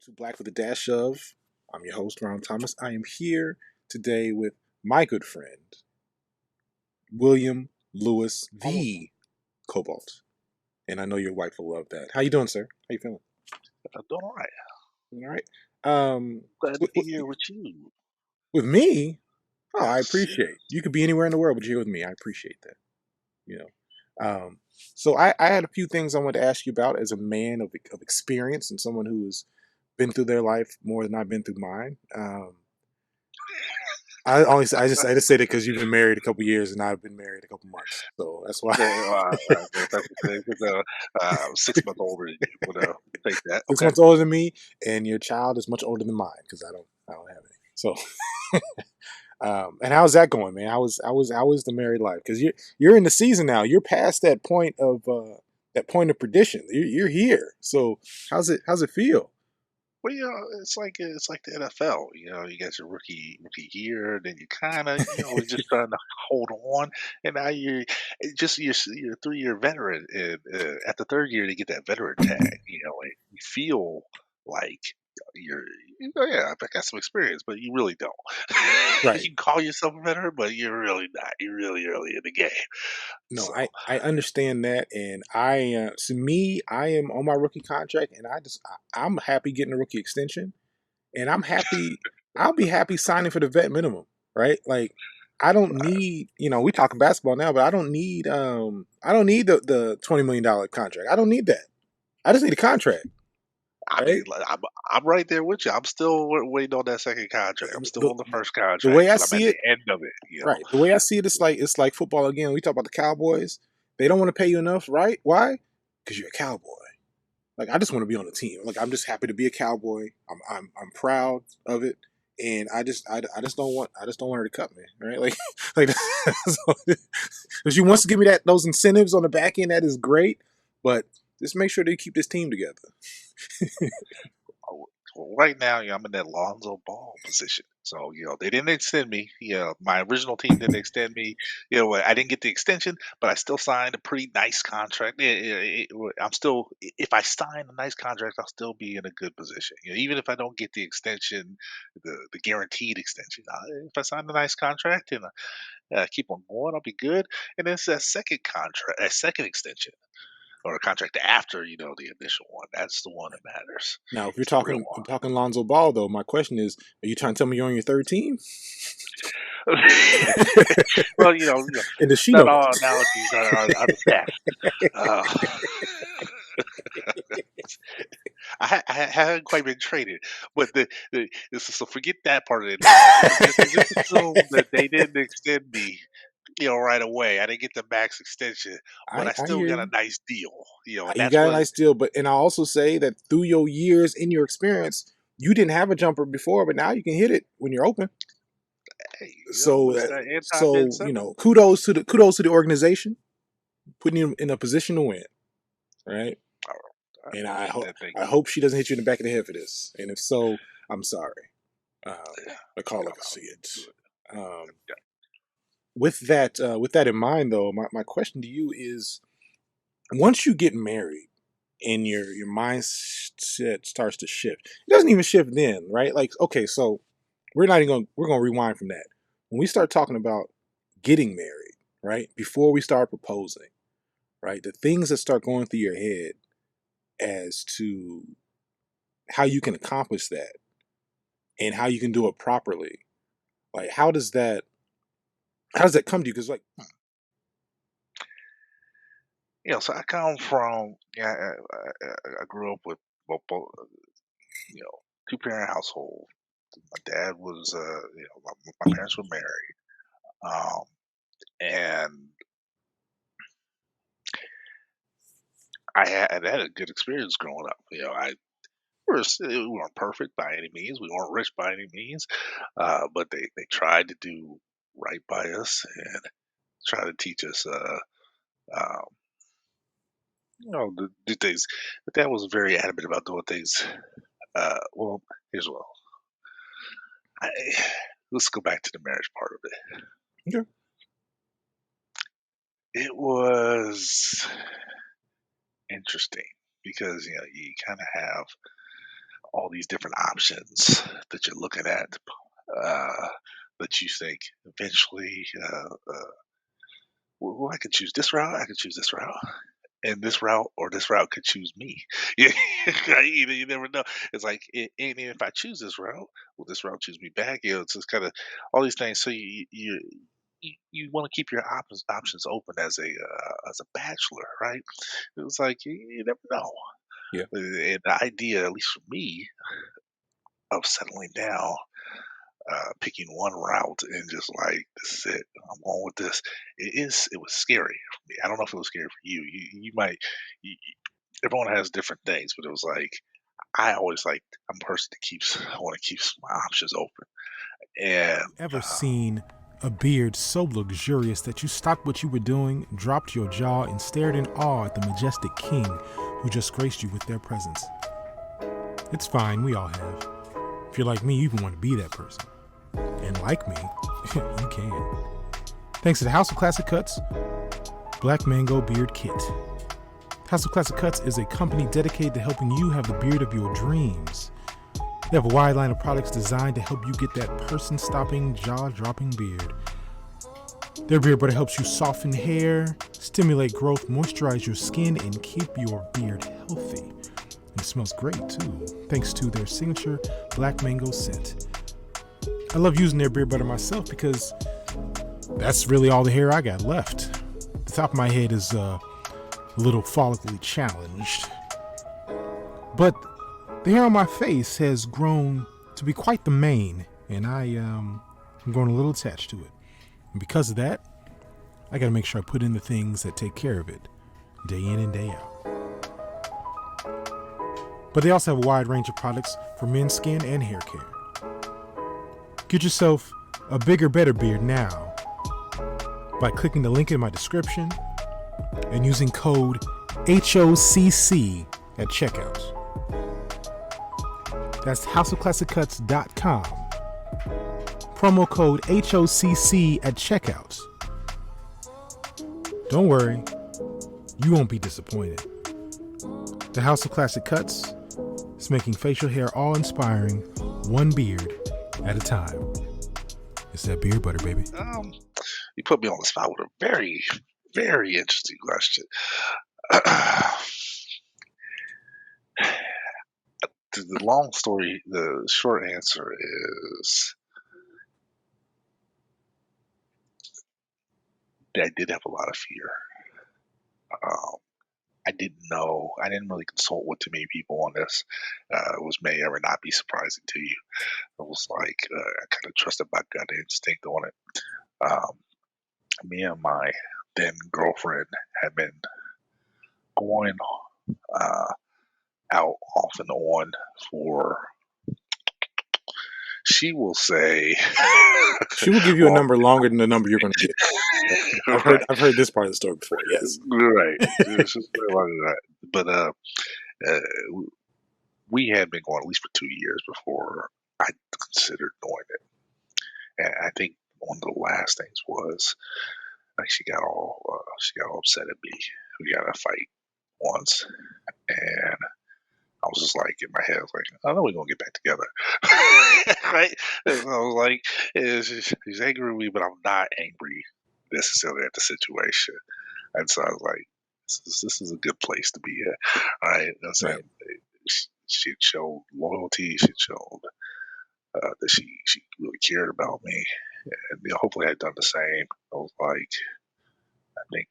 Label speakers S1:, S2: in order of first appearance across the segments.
S1: to Black with a Dash of. I'm your host, Ron Thomas. I am here today with my good friend, William Lewis,
S2: I'm
S1: the Cobalt. And I know your wife will love that. How you doing, sir? How you feeling?
S2: doing all right.
S1: All right. Um,
S2: Glad to
S1: with,
S2: be
S1: with,
S2: here with you.
S1: with me, oh, I
S2: Yes,
S1: appreciate. You could be anywhere in the world, but you're here with me. I appreciate that. You know. So I had a few things I wanted to ask you about as a man of experience and someone who's been through their life more than I've been through mine. I just say that because you've been married a couple years and I've been married a couple months, so that's why.
S2: that's okay. 'Cause, 6 months older than you, but take that.
S1: 6 months older than me, and your child is much older than mine because I don't have any. So, and how's that going, man? How was the married life? Because you're in the season now. You're past that point of perdition. You're here. So how's it feel?
S2: Well, it's like the NFL. You got your rookie year, then you kind of just trying to hold on, and now you're a 3 year veteran, and at the third year they get that veteran tag. And you feel like you're yeah, I got some experience, but you really don't. You
S1: Right.
S2: can call yourself a veteran, but you're really not. You're really early in the game.
S1: No,
S2: So
S1: I understand that, and to me, I am on my rookie contract, and I'm happy getting a rookie extension, and I'll be happy signing for the vet minimum, right? Like, I don't need, we talking basketball now, but I don't need the $20 million contract. I don't need that. I just need a contract,
S2: I
S1: right?
S2: mean, like, I'm right there with you. I'm still waiting on that second contract. I'm still
S1: The,
S2: on the first
S1: the
S2: contract,
S1: way I
S2: but I'm at
S1: see
S2: the
S1: it,
S2: end of it.
S1: right? The way I see it, it's like football again. We talk about the Cowboys. They don't want to pay you enough, right? Why? Because you're a cowboy. Like, I just want to be on the team. Like, I'm just happy to be a cowboy. I'm proud of it, and I just don't want her to cut me, right? Like like if she wants to give me those incentives on the back end, that is great. But just make sure they keep this team together.
S2: Well, right now, I'm in that Lonzo Ball position. So, they didn't extend me. My original team didn't extend me. I didn't get the extension, but I still signed a pretty nice contract. I'm still, if I sign a nice contract, I'll still be in a good position. Even if I don't get the extension, the guaranteed extension, if I sign a nice contract and keep on going, I'll be good. And then it's that second contract, that second extension or a contract after, the initial one. That's the one that matters.
S1: Now, if you're
S2: It's the real
S1: talking Lonzo Ball, though, my question is: are you trying to tell me you're on your third team?
S2: one. Well,
S1: And does she
S2: not
S1: know
S2: all
S1: that?
S2: analogies are the best. Uh, I haven't quite been traded, but so forget that part of the analogy. But just assume that they didn't extend me, right away. I didn't get the max extension, but I
S1: I
S2: still
S1: hear
S2: got a
S1: you.
S2: nice deal. And
S1: You
S2: that's
S1: got a
S2: what.
S1: nice deal, and I also say that through your years in your experience, you didn't have a jumper before, but now you can hit it when you're open.
S2: Hey,
S1: So,
S2: it's that anti-Ben Simmons.
S1: kudos to the organization putting you in a position to win, right?
S2: I
S1: And
S2: appreciate that. Thank
S1: I
S2: you.
S1: hope she doesn't hit you in the back of the head for this. And if so, I'm sorry. I call
S2: No,
S1: like I see it.
S2: good.
S1: Um, with that in mind, though, my question to you is: once you get married and your mindset starts to shift, it doesn't even shift then, right? Like, okay, so we're gonna rewind from that. When we start talking about getting married, right? Before we start proposing, right? The things that start going through your head as to how you can accomplish that and how you can do it properly. Like, how does that come to you? Because, like,
S2: So I come from, yeah, I grew up with both, two parent household. My dad was, my parents were married, um, and I had a good experience growing up. We weren't perfect by any means. We weren't rich by any means, but they tried to do right by us and try to teach us, um, do things. But dad was very adamant about doing things. Well, here's what. I, let's go back to the marriage part of it.
S1: okay,
S2: It was interesting because you kind of have all these different options that you're looking at, uh, that you think eventually, well, I could choose this route, I could choose this route, and this route or this route could choose me. Yeah, right? You never know. It's like, and if I choose this route, will this route choose me back? It's just kind of all these things. So you want to keep your options open as a bachelor, right? It was like you never know.
S1: Yeah.
S2: And the idea, at least for me, of settling down, picking one route and just like this is it, I'm going with this. It was scary for me. I don't know if it was scary for you. You might. Everyone has different things, but it was like I always like I'm a person that keeps I want to keep my options open. And
S3: Ever seen a beard so luxurious that you stopped what you were doing, dropped your jaw, and stared in awe at the majestic king who just graced you with their presence? It's fine, we all have. If you're like me, you even want to be that person. And like me, you can. Thanks to the House of Classic Cuts Black Mango Beard Kit. House of Classic Cuts is a company dedicated to helping you have the beard of your dreams. They have a wide line of products designed to help you get that person-stopping, jaw-dropping beard. Their beard butter helps you soften hair, stimulate growth, moisturize your skin, and keep your beard healthy. It smells great too, thanks to their signature Black Mango scent. I love using their beard butter myself because that's really all the hair I got left. The top of my head is a little follically challenged. But the hair on my face has grown to be quite the mane, and I'm growing a little attached to it. And because of that, I gotta make sure I put in the things that take care of it, day in and day out. But they also have a wide range of products for men's skin and hair care. Get yourself a bigger, better beard now by clicking the link in my description and using code HOCC at checkout. That's houseofclassiccuts.com. Promo code HOCC at checkout. Don't worry, you won't be disappointed. The House of Classic Cuts is making facial hair all-inspiring, one beard at a time. It's that beard butter, baby.
S2: You put me on the spot with a very, very interesting question. The short answer is that I did have a lot of fear. I didn't know. I didn't really consult with too many people on this. It may or may not be surprising to you. It was like I kind of trusted my gut instinct on it. Me and my then girlfriend had been going out off and on for, she will say,
S1: She will give you a number longer than the number you're going to get.
S2: right,
S1: I've heard this part of the story before. Yes.
S2: right. It's just very long as that. But we had been going at least for 2 years before I considered doing it. And I think one of the last things was like she got all upset at me. We got in a fight once, and I was just like in my head, I was like, I know we're gonna get back together, right? And so I was like, she's angry with me, but I'm not angry necessarily at the situation. And so I was like, this is a good place to be at, right? And so
S1: Right.
S2: she showed loyalty. She showed that she really cared about me, and hopefully I had done the same. I was like, I think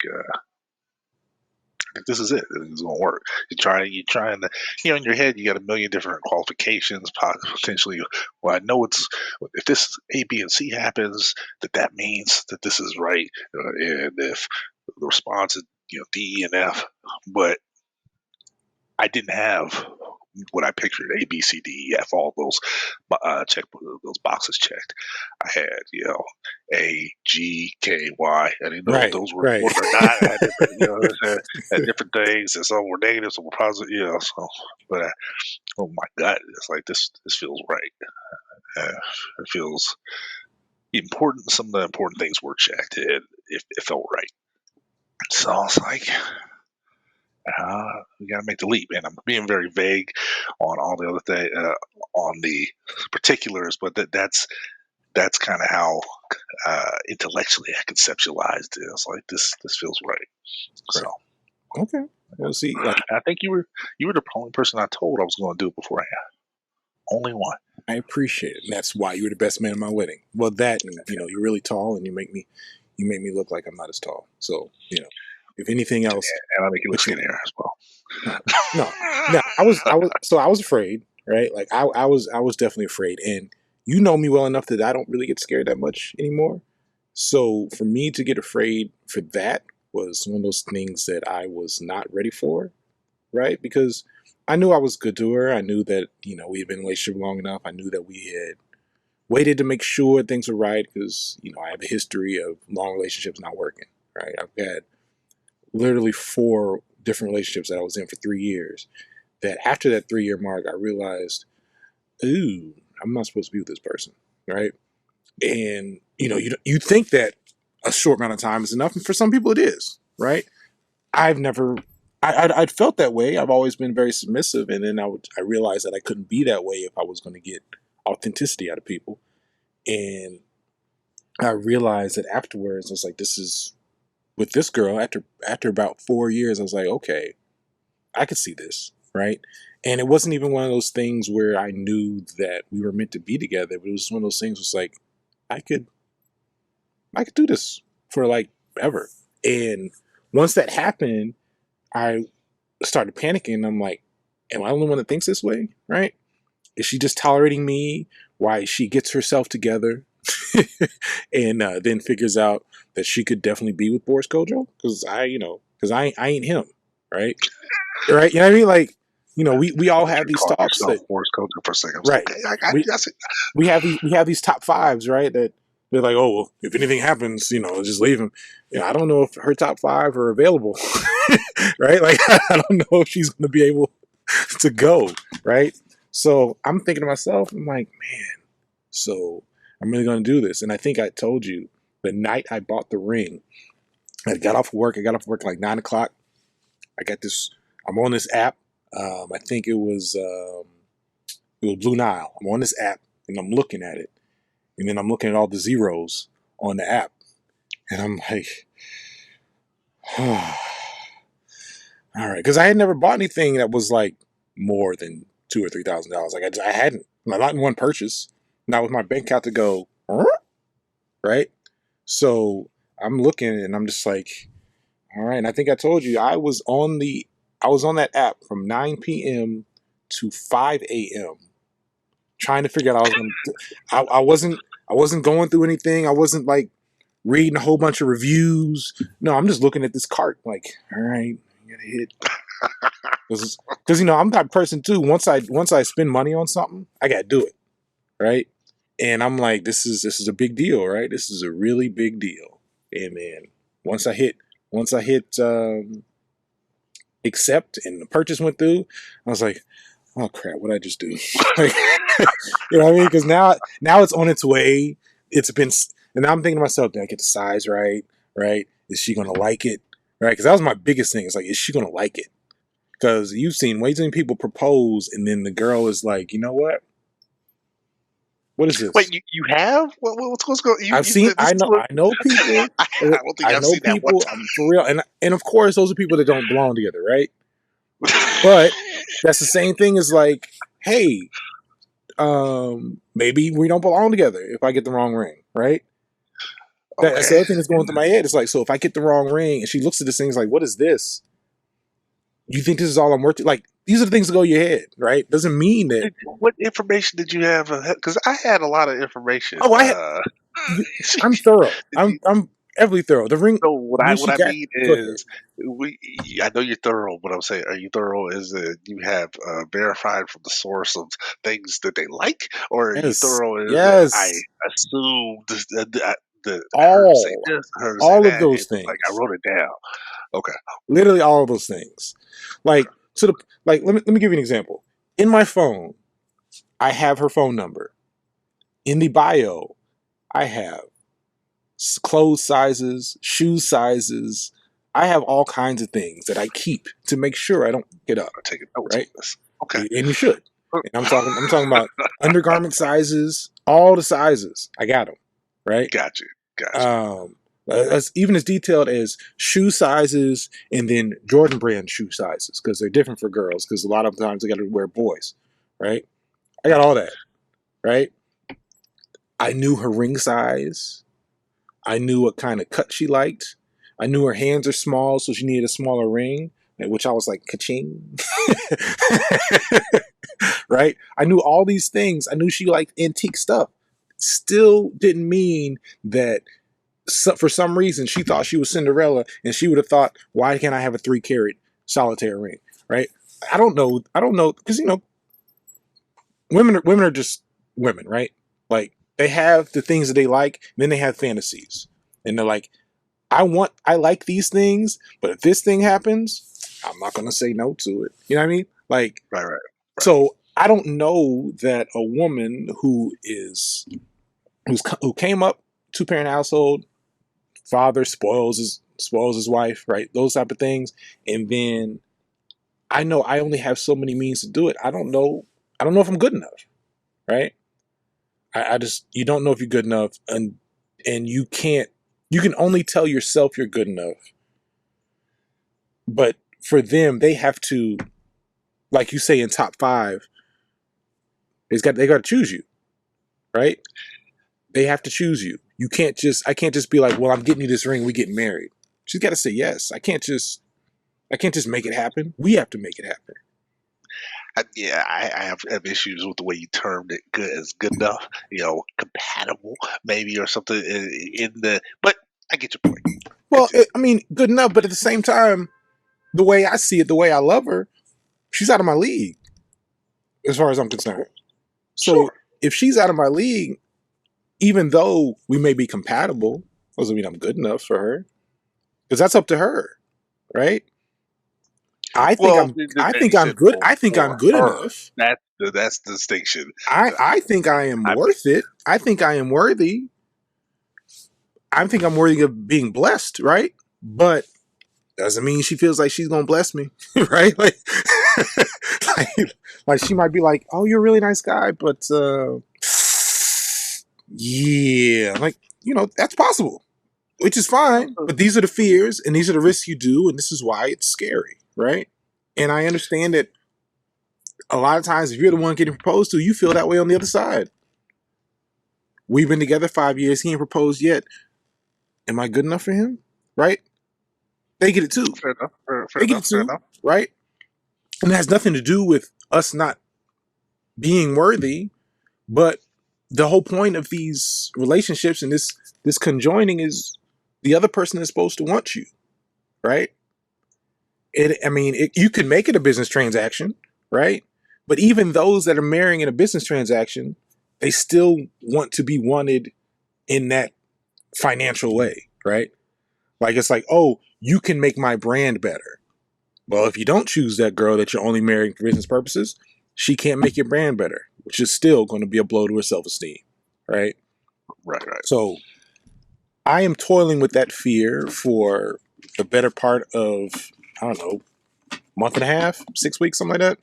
S2: this is it. This is gonna work. You're trying to, in your head, you got a million different qualifications, potentially. Well, I know if this A, B, and C happens, that means that this is right, and if the response is D, E, and F, but I didn't have what I pictured: A, B, C, D, E, F. All those those boxes checked. I had A, G, K, Y. I didn't know if
S1: Right.
S2: those were
S1: Right.
S2: important or not. I had different, had different things, and some were negative, some were positive. So, but oh my God, it's like this feels right. It feels important. Some of the important things were checked, and it felt right. So I was like, we got to make the leap. And I'm being very vague on all the other on the particulars, but that's kind of how intellectually I conceptualized it. I was like, this feels right. So
S1: Okay. Well, see, like
S2: I think you were the only person I told I was going to do it beforehand. Only one.
S1: I appreciate it, and that's why you were the best man at my wedding. Well, that and you're really tall, and you make me look like I'm not as tall. So if anything else,
S2: And I make you look
S1: but you,
S2: skinnier as well.
S1: no, no, I was afraid, right? Like I was definitely afraid, and you know me well enough that I don't really get scared that much anymore. So for me to get afraid for that was one of those things that I was not ready for, right? Because I knew I was good to her. I knew that we had been in a relationship long enough. I knew that we had waited to make sure things were right because I have a history of long relationships not working. Right? I've had literally 4 different relationships that I was in for 3 years. That after that 3-year mark, I realized, ooh, I'm not supposed to be with this person, right? And you think that a short amount of time is enough, and for some people it is, right? I've never, I'd felt that way. I've always been very submissive, and then I realized that I couldn't be that way if I was going to get authenticity out of people, and I realized that afterwards, I was like, this is with this girl. After about 4 years, I was like, okay, I could see this, right? And it wasn't even one of those things where I knew that we were meant to be together, but it was one of those things was like, I could do this for like ever. And once that happened, I started panicking. I'm like, am I the only one that thinks this way? Right? Is she just tolerating me? Why she gets herself together and then figures out that she could definitely be with Boris Kojo? Because I ain't him, right? Right? You know what I mean? Like, we all have these
S2: Call
S1: talks
S2: yourself
S1: that
S2: Forrest Coker for a second. I was like,
S1: right.
S2: okay, I
S1: We
S2: guess it.
S1: we have these top fives, right? That they're like, oh well, if anything happens, just leave him. I don't know if her top 5 are available, right? Like I don't know if she's going to be able to go, right? So I'm thinking to myself, I'm like, man, so I'm really going to do this. And I think I told you the night I bought the ring, I got off work. I got off work like 9 o'clock. I got this. I'm on this app. I think it was Blue Nile. I'm on this app and I'm looking at it, and then I'm looking at all the zeros on the app, and I'm like, all right, because I had never bought anything that was like more than $2,000 or $3,000. Like I hadn't, not in one purchase, not with my bank account to go, huh? Right. So I'm looking and I'm just like, all right. And I think I told you I was on that app from 9 p.m. to 5 a.m. trying to figure out I was going to. I wasn't going through anything. I wasn't like reading a whole bunch of reviews. No, I'm just looking at this cart like, all right, I gotta hit because I'm that person too. Once I spend money on something, I gotta do it, right? And I'm like, this is a big deal, right? This is a really big deal. And man, once I hit accept and the purchase went through, I was like, oh crap, what did I just do? Like, you know what I mean? Because now it's on its way. It's been, and now I'm thinking to myself, did I get the size right? Right? Is she gonna like it? Right? Because that was my biggest thing. It's like, is she gonna like it? Because you've seen way too many people propose, and then the girl is like, you know what? What is this?
S2: Wait, you have? What's going?
S1: I've seen.
S2: This is
S1: I know people.
S2: I don't think
S1: I
S2: I've
S1: know
S2: seen that one
S1: people. For real, and of course, those are people that don't belong together, right? But that's the same thing as like, hey, maybe we don't belong together if I get the wrong ring, right? That's the
S2: Okay.
S1: other thing that's going through my head. It's like, so if I get the wrong ring and she looks at this thing, it's like, what is this? You think this is all I'm worth? Like, these are the things that go in your head, right? Doesn't mean that.
S2: What information did you have? Because I had a lot of information.
S1: Oh, I'm thorough.
S2: Did you,
S1: I'm heavily thorough. The ring
S2: so
S1: when
S2: what
S1: she
S2: I
S1: got.
S2: mean
S1: Go ahead.
S2: is, we. I know you're thorough, but I'm saying, are you thorough? Is that you have verified from the source of things that they like, or are you
S1: Yes,
S2: thorough? Is that I
S1: yes,
S2: assumed that I heard her say
S1: all,
S2: this, I heard her say
S1: all of
S2: that,
S1: those
S2: and like I
S1: things.
S2: wrote it down. Okay.
S1: Literally, all of those things. Like let me give you an example. In my phone, I have her phone number. In the bio, I have clothes sizes, shoe sizes. I have all kinds of things that I keep to make sure I don't get up.
S2: I'm taking notes on
S1: Right?
S2: this. Okay.
S1: and you should. And I'm talking about undergarment sizes, all the sizes. I got them, right?
S2: Gotcha. Gotcha.
S1: Um, even as detailed as shoe sizes and then Jordan brand shoe sizes because they're different for girls because a lot of times they got to wear boys, right? I got all that, right? I knew her ring size. I knew what kind of cut she liked. I knew her hands are small, so she needed a smaller ring, which I was like, ka-ching. Right? I knew all these things. I knew she liked antique stuff. Still didn't mean that for some reason she thought she was Cinderella and she would have thought, why can't I have a 3-carat solitaire ring? Right? I don't know. Because, women are just women, right? Like they have the things that they like, and then they have fantasies. And they're like, I like these things, but if this thing happens, I'm not gonna say no to it. You know what I mean? Like,
S2: Right.
S1: so I don't know that a woman who came up 2-parent household, father spoils his wife, right? Those type of things, and then I know I only have so many means to do it. I don't know if I'm good enough, right? I just you don't know if you're good enough, and you can only tell yourself you're good enough. But for them, they have to, like you say in top 5, they got to choose you, right? They have to choose you. I can't just be like, well, I'm getting you this ring, we get married. She's got to say yes. I can't just make it happen. We have to make it happen.
S2: I have issues with the way you termed it. Good as good enough, compatible maybe or something in the. But I get your point.
S1: Well, I mean, good enough, but at the same time, the way I see it, the way I love her, she's out of my league, as far as I'm concerned. So
S2: Sure.
S1: if she's out of my league, even though we may be compatible, doesn't mean I'm good enough for her, because that's up to her, right? I think
S2: Well,
S1: I'm good. I think I'm
S2: for
S1: good
S2: her.
S1: enough.
S2: That's the distinction.
S1: I think I am worth it. I think I am worthy. I think I'm worthy of being blessed, right? But doesn't mean she feels like she's gonna bless me, right? Like, like she might be like, "Oh, you're a really nice guy," but yeah, like that's possible, which is fine. But these are the fears, and these are the risks you do, and this is why it's scary, right? And I understand that a lot of times, if you're the one getting proposed to, you feel that way on the other side. We've been together 5 years. He ain't proposed yet. Am I good enough for him? Right? They get it too.
S2: Fair enough.
S1: They get it too. Right? And it has nothing to do with us not being worthy, but the whole point of these relationships and this conjoining is the other person is supposed to want you, right? You can make it a business transaction, right? But even those that are marrying in a business transaction, they still want to be wanted in that financial way, right? Like it's like, oh, you can make my brand better. Well, if you don't choose that girl that you're only marrying for business purposes, she can't make your brand better, which is still going to be a blow to her self-esteem, right?
S2: Right.
S1: So I am toiling with that fear for the better part of, I don't know, month and a half, 6 weeks, something like that.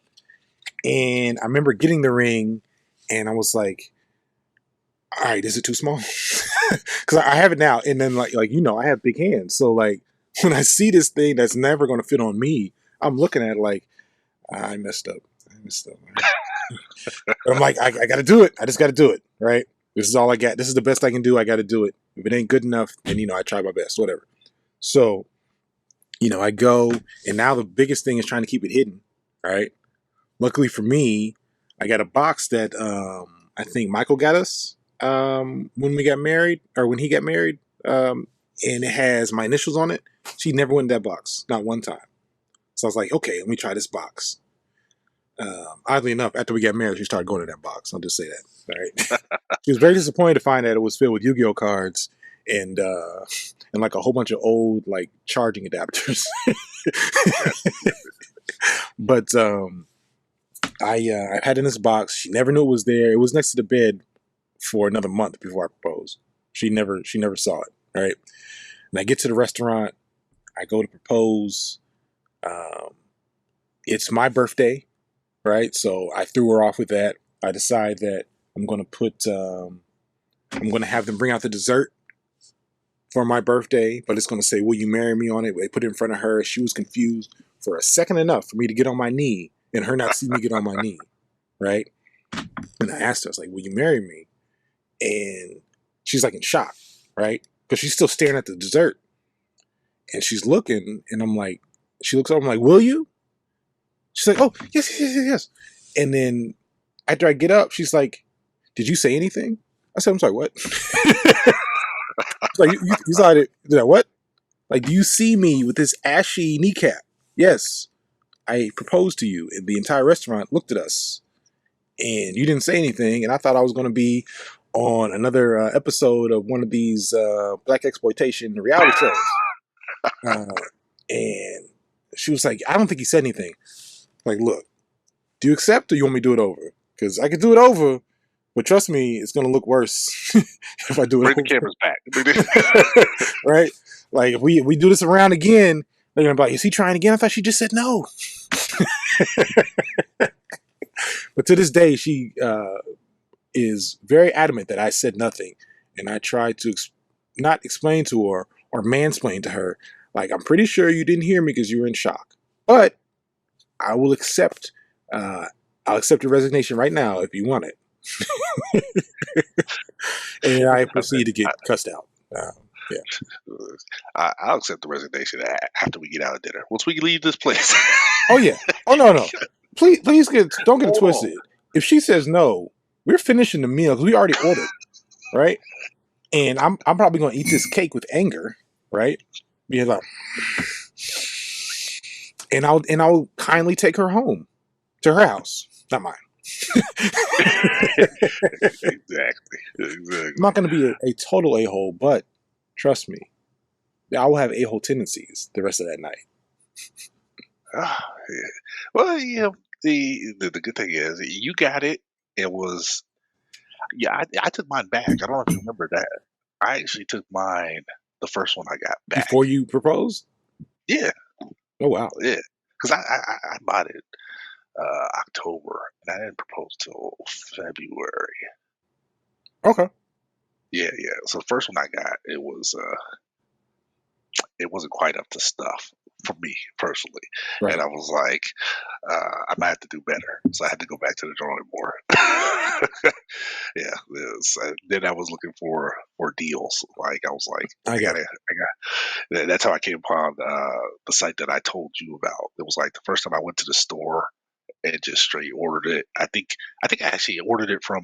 S1: And I remember getting the ring and I was like, all right, is it too small? Because I have it now. And then like, I have big hands. So like when I see this thing that's never going to fit on me, I'm looking at it like, I messed up. But I'm like, I got to do it. I just got to do it. Right. This is all I got. This is the best I can do. I got to do it. If it ain't good enough, then, I try my best, whatever. So, I go, and now the biggest thing is trying to keep it hidden. Right. Luckily for me, I got a box that I think Michael got us when we got married, or when he got married, and it has my initials on it. She never went in that box, not one time. So I was like, okay, let me try this box. Oddly enough, after we got married, she started going to that box. I'll just say that. All right. She was very disappointed to find that it was filled with Yu-Gi-Oh cards and like a whole bunch of old like charging adapters. But I had in this box. She never knew it was there. It was next to the bed for another month before I proposed. She never saw it. Right. And I get to the restaurant. I go to propose. It's my birthday. right? So I threw her off with that. I decide that I'm going to I'm going to have them bring out the dessert for my birthday, but it's going to say, "Will you marry me?" on it. They put it in front of her. She was confused for a second enough for me to get on my knee and her not see me get on my knee, right? And I asked her, I was like, "Will you marry me?" And she's like in shock, right? Because she's still staring at the dessert. And she's looking, and I'm like, she looks up, I'm like, "Will you?" She's like, "Oh, yes, yes, yes, yes." And then after I get up, she's like, "Did you say anything?" I said, "I'm sorry, what?" Like, you saw it. What? Like, do you see me with this ashy kneecap? Yes. I proposed to you, and the entire restaurant looked at us, and you didn't say anything, and I thought I was going to be on another episode of one of these black exploitation reality shows. And she was like, "I don't think he said anything." Like, look, do you accept or you want me to do it over? Because I could do it over, but trust me, it's going to look worse if I do it
S2: Bring the
S1: over.
S2: cameras back.
S1: Right? Like, if we do this around again, they're going to be like, "Is he trying again? I thought she just said no." But to this day, she is very adamant that I said nothing. And I tried to not explain to her or mansplain to her, like, "I'm pretty sure you didn't hear me because you were in shock. But I will accept, I'll accept your resignation right now if you want it." And I proceed to get cussed out. Yeah.
S2: I'll accept the resignation after we get out of dinner. Once we leave this place.
S1: Oh, yeah. Oh, no. Please don't get it
S2: Hold on.
S1: twisted. If she says no, we're finishing the meal because we already ordered, right? And I'm probably going to eat this cake with anger, right? Because I'll kindly take her home to her house, not mine.
S2: Exactly.
S1: I'm not going to be a total a-hole, but trust me, I will have a-hole tendencies the rest of that night.
S2: Yeah. Well, the good thing is you got it. It was I took mine back. I don't know if you remember that. I actually took mine, the first one I got back.
S1: Before you proposed?
S2: Yeah,
S1: Oh, wow.
S2: yeah. Because I bought it October and I didn't propose till February.
S1: Okay.
S2: Yeah. So the first one I got, it wasn't quite up to stuff for me personally,
S1: Right.
S2: and I was like, I might have to do better. So I had to go back to the drawing board. Yeah, then I was looking for deals. Like I was like,
S1: I got it.
S2: That's how I came upon the site that I told you about. It was like the first time I went to the store and just straight ordered it. I think I actually ordered it from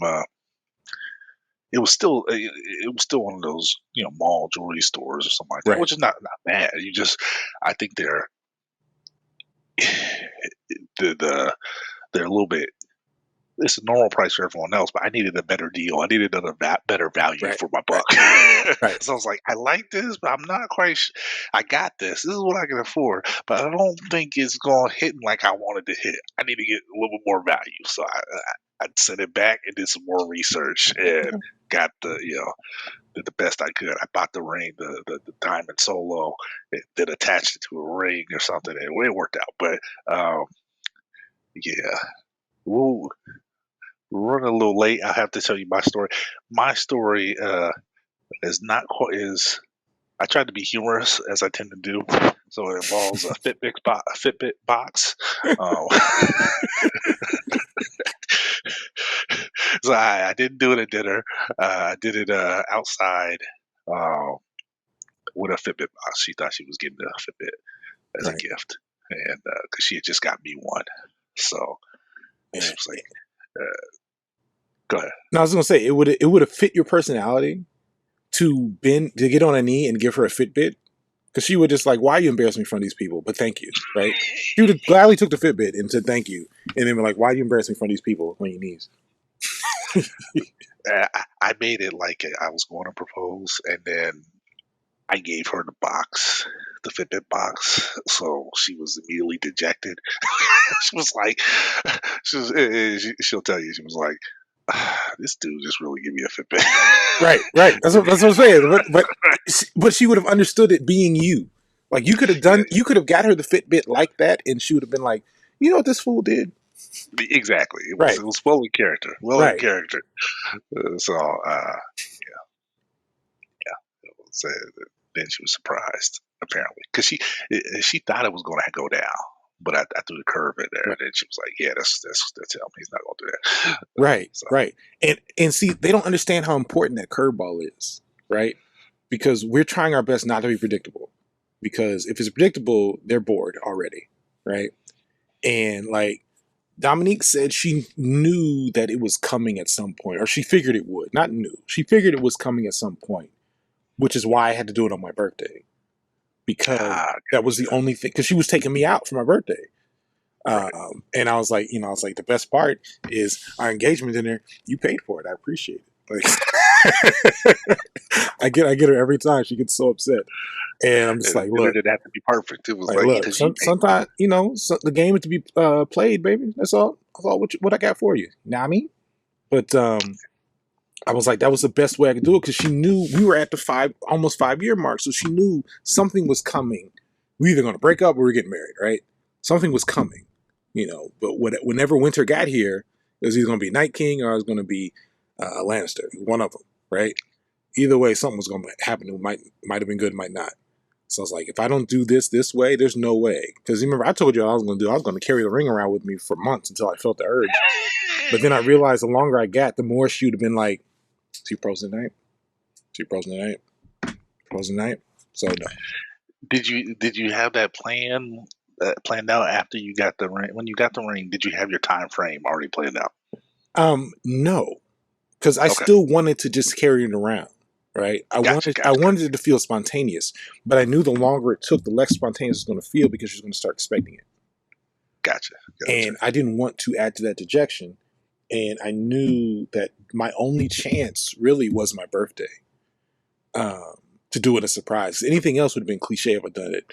S2: it was still one of those mall jewelry stores or something like that,
S1: Right.
S2: which is not bad. I think they're they're a little bit. It's a normal price for everyone else, but I needed a better deal. I needed a better value
S1: Right.
S2: for my buck.
S1: Right.
S2: So I was like, I like this, but I'm not quite. I got this. This is what I can afford, but I don't think it's going to hit like I wanted to hit. I need to get a little bit more value. So I sent it back and did some more research and got did the best I could. I bought the ring, the diamond solo, then attached it to a ring or something, and it worked out. But yeah, we're running a little late. I have to tell you my story. My story is not quite is. I tried to be humorous as I tend to do, so it involves a Fitbit box. So I didn't do it at dinner. I did it outside with a Fitbit box. She thought she was getting a Fitbit as a gift, and because she had just got me one, so she was like, "Go ahead."
S1: No, I was gonna say it would have fit your personality to get on a knee and give her a Fitbit, because she would just like, "Why are you embarrassing me in front of these people?" But thank you, right? She would have gladly took the Fitbit and said thank you, and then be like, "Why are you embarrassing me in front of these people on your knees?"
S2: I made it like I was going to propose, and then I gave her the box, the Fitbit box, so she was immediately dejected. She was like, she'll tell you, she was like, this dude just really give me a Fitbit.
S1: Right. That's what I'm saying. But she would have understood it being you. Like you could have got her the Fitbit like that, and she would have been like, "You know what this fool did?"
S2: Exactly.
S1: Right,
S2: It was well in character. Well in
S1: right,
S2: character. So it was, then she was surprised apparently because she thought it was going to go down, but I threw the curve in there,
S1: right,
S2: and then she was like, "Yeah, that's him. He's not going to do that."
S1: right,
S2: So
S1: right. And see, they don't understand how important that curveball is, right? Because we're trying our best not to be predictable. Because if it's predictable, they're bored already, right? And like Dominique said, she knew that it was coming at some point, or she figured it would. Not knew. She figured it was coming at some point, which is why I had to do it on my birthday because that was the
S2: gotcha.
S1: only thing. Because she was taking me out for my birthday.
S2: Right.
S1: And I was like, I was like, the best part is our engagement dinner. You paid for it. I appreciate it. Like, I get her every time. She gets so upset, and I'm just
S2: And the
S1: like,
S2: dinner
S1: look,
S2: didn't have to be perfect. It was
S1: like,
S2: like
S1: look.
S2: because you paid for
S1: Sometimes, the game is to be played, baby. That's all. That's all. What I got for you. Now, I mean, but I was like, that was the best way I could do it because she knew we were at the almost 5 year mark, so she knew something was coming. We either going to break up or we're getting married, right? Something was coming, But whenever Winter got here, it was either going to be Night King or it was going to be Lannister, one of them, right? Either way, something was going to happen. It might have been good, might not. So I was like, if I don't do this way, there's no way. Because remember, I told you I was going to do. I was going to carry the ring around with me for months until I felt the urge. But then I
S2: it.
S1: realized the longer I got, the more she would have been like, "Two pros tonight, two pros tonight, pros tonight." So no.
S2: Did you have that planned out after you got the ring? When you got the ring, did you have your time frame already planned out?
S1: No, because I
S2: Okay,
S1: still wanted to just carry it around, right?
S2: gotcha,
S1: I
S2: gotcha,
S1: wanted
S2: gotcha,
S1: it to feel spontaneous, but I knew the longer it took, the less spontaneous it was going to feel because she was going to start expecting it,
S2: gotcha, gotcha.
S1: and I didn't want to add to that dejection. And I knew that my only chance really was my birthday um, to do it a surprise. Anything else would have been cliche if I'd done it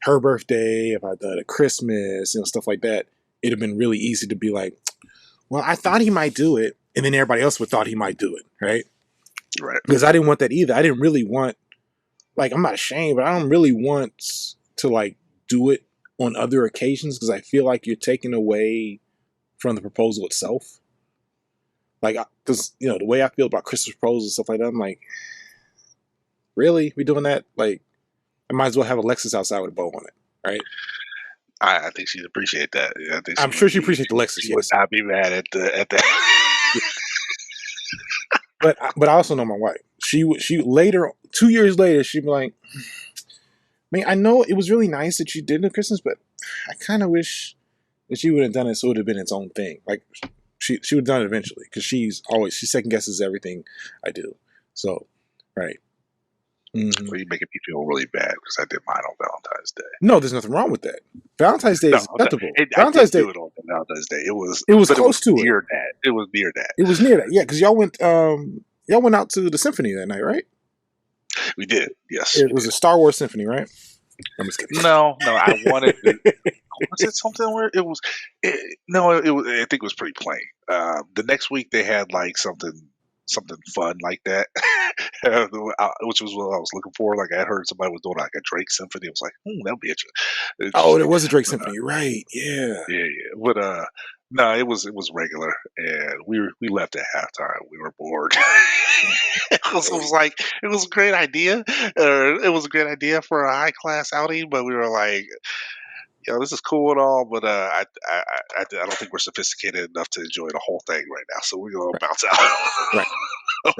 S1: her birthday, if I'd done it Christmas, stuff like that. It'd have been really easy to be like, well, I thought he might do it, and then everybody else would thought he might do it, right?
S2: Right.
S1: Because I didn't want that either. I didn't really want, like, I'm not ashamed, but I don't really want to like do it on other occasions because I feel like you're taking away from the proposal itself. Like, because the way I feel about Christmas proposals and stuff like that, I'm like, really, we doing that? Like, I might as well have Alexis outside with a bow on it, right?
S2: I think she'd appreciate that. I think
S1: I'm sure she appreciates Alexis,
S2: she would
S1: yes.
S2: not be mad at that.
S1: Yeah. But I also know my wife. She later 2 years later she'd be like, I mean, I know it was really nice that you did it at Christmas, but I kind of wish that she would have done it so it would have been its own thing. Like she would have done it eventually because she second guesses everything I do. So right.
S2: Well, you're making me feel really bad because I did mine on Valentine's Day.
S1: No, there's nothing wrong with that. Valentine's Day is
S2: No,
S1: acceptable.
S2: I
S1: Valentine's
S2: did
S1: Day,
S2: do it on Valentine's Day.
S1: it was
S2: But it was
S1: close to it.
S2: near that. It was near that.
S1: It was near that, yeah, because y'all went out to the symphony that night, right?
S2: We did. Yes,
S1: It
S2: we
S1: was a
S2: did.
S1: Star Wars symphony, right? I'm just kidding.
S2: No, I wanted to. Was it something where it was? No, it was. I think it was pretty plain. The next week they had like something fun like that, which was what I was looking for. Like I heard somebody was doing like a Drake symphony. I was like, that'll be
S1: Oh, there
S2: interesting.
S1: was a Drake
S2: But,
S1: symphony, right? Yeah.
S2: yeah, yeah. But no, it was regular, and we left at halftime. We were bored. It was like it was a great idea. It was a great idea for a high class outing, but we were like, this is cool and all, but I don't think we're sophisticated enough to enjoy the whole thing right now. So we're gonna
S1: Right,
S2: bounce out
S1: right,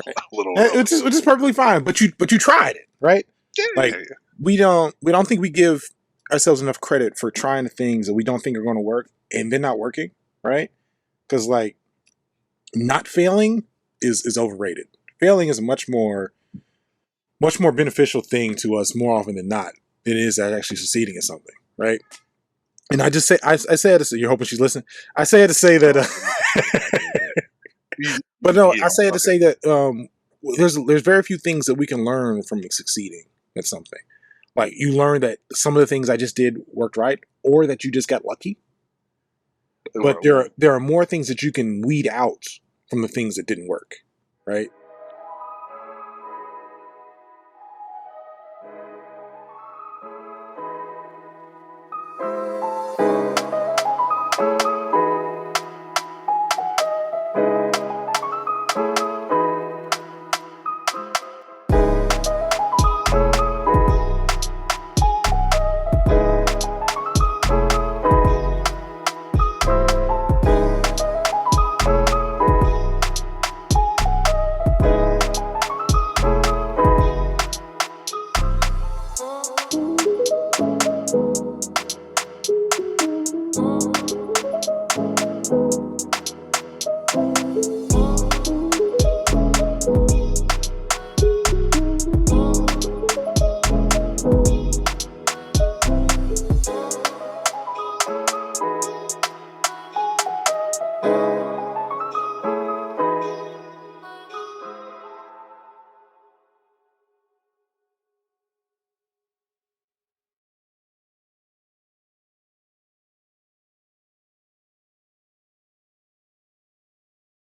S1: right.
S2: a little early.
S1: Which is perfectly fine, but you tried it, right?
S2: Yeah, yeah,
S1: Like
S2: yeah.
S1: we don't think we give ourselves enough credit for trying the things that we don't think are going to work and they're not working, right? Because like not failing is overrated. Failing is a much more beneficial thing to us more often than not than it is actually succeeding at something, right? And I just say I say it to say you're hoping she's listening. I say it to say that,
S2: No, we're not doing that.
S1: but no, I say it to
S2: Okay,
S1: say that there's very few things that we can learn from succeeding at something. Like you learn that some of the things I just did worked right, or that you just got lucky. But there are more things that you can weed out from the things that didn't work, right?
S4: Oh.